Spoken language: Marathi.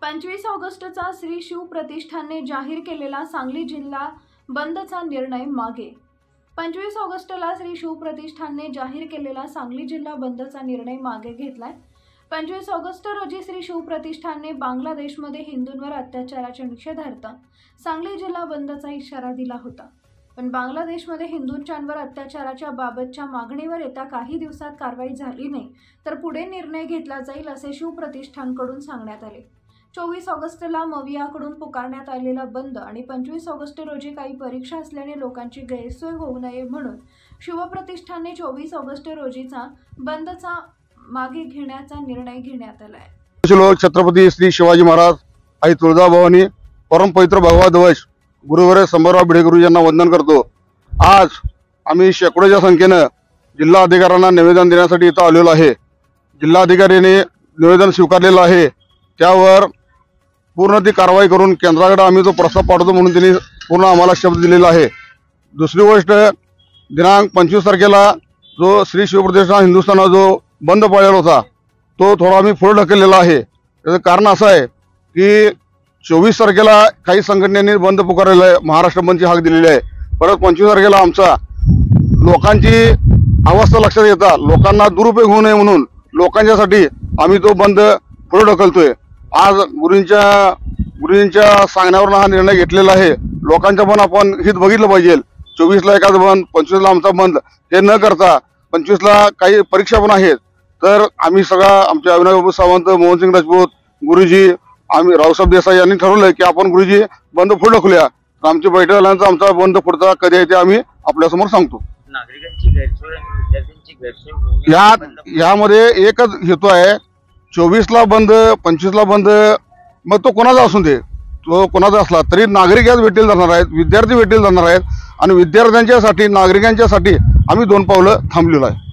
25 ऑगस्टचा श्री शिव प्रतिष्ठानने जाहीर केलेला सांगली जिल्हा बंदचा निर्णय मागे। 25 ऑगस्टला श्री शिव प्रतिष्ठानने जाहीर केलेला सांगली जिल्हा बंदचा निर्णय मागे घेतलाय। 25 ऑगस्ट रोजी श्री शिव प्रतिष्ठानने बांगलादेशमध्ये हिंदूंवर अत्याचाराच्या निषेधार्थ सांगली जिल्हा बंदचा इशारा दिला होता। पण बांगलादेशमध्ये हिंदूंच्यावर अत्याचाराच्या बाबतच्या मागणीवर येत्या काही दिवसात कारवाई झाली नाही तर पुढे निर्णय घेतला जाईल असे शिव प्रतिष्ठानकडून सांगण्यात आले। 24 ऑगस्टला मवियाकडून पुकारण्यात आलेला बंद आणि 25 ऑगस्ट रोजी काही परीक्षा असल्याने लोकांची गैरसोय होऊ नये म्हणून शिवप्रतिष्ठानने 24 ऑगस्ट रोजीचा बंदचा मागे घेण्याचा निर्णय घेण्यात आला आहे। छत्रपती श्री शिवाजी महाराज आई तुळजाभवानी परम पवित्र भगवा ध्वज गुरुवर्य शंभरराव भिडे गुरु यांना वंदन करतो। आज आम्ही शेकडोच्या संख्येने जिल्हा अधिकाऱ्यांना निवेदन देण्यासाठी इथं आलेलो आहे। जिल्हाधिकाऱ्यांनी निवेदन स्वीकारलेलं आहे, त्यावर पूर्ण ती कारवाई करून केंद्राकडे आम्ही तो प्रस्ताव पाठवतो म्हणून त्यांनी पूर्ण आम्हाला शब्द दिलेला आहे। दुसरी गोष्ट, दिनांक 25 तारखेला जो श्री शिवप्रतिष्ठान हिंदुस्थानला जो बंद पाळलेला होता तो थोडा आम्ही पुढे ढकललेला आहे। त्याचं कारण असं आहे की 24 तारखेला काही संघटनेने बंद पुकारलेला आहे, महाराष्ट्र बंदची हाक दिलेली आहे। परत 25 तारखेला आमचा लोकांची अवस्था लक्षात येता लोकांना दुरुपयोग होऊ नये म्हणून लोकांच्यासाठी आम्ही तो बंद पुढे ढकलतोय। आज गुरुजींच्या सांगण्यावरून हा निर्णय घेतलेला आहे। लोकांच्या पण आपण हित बघितलं पाहिजे। 24ला एखादं बंद, 25ला आमचा बंद हे न करता 25ला काही परीक्षा पण आहेत, तर आम्ही सगळा आमचे अविनाश सावंत, मोहनसिंग राजपूत, गुरुजी, आम्ही रावसाहेब देसाई यांनी ठरवलं की आपण गुरुजी बंद पुढे ढकलूया। आमची बैठक झाल्यानंतर आमचा बंद पुढचा कधी आहे ते आम्ही आपल्यासमोर सांगतो। नागरिकांची गैरसोय आणि विद्यार्थ्यांची गैरसोय यामध्ये एकच हेतू आहे, 24ला बंद 25ला बंद, मग तो कोणाचा असून दे, तो कोणाचा असला तरी नागरिक याच भेटीला जाणार आहेत, विद्यार्थी भेटीला जाणार आहेत आणि विद्यार्थ्यांच्यासाठी नागरिकांच्यासाठी आम्ही 2 पावलं थांबलेलो आहे।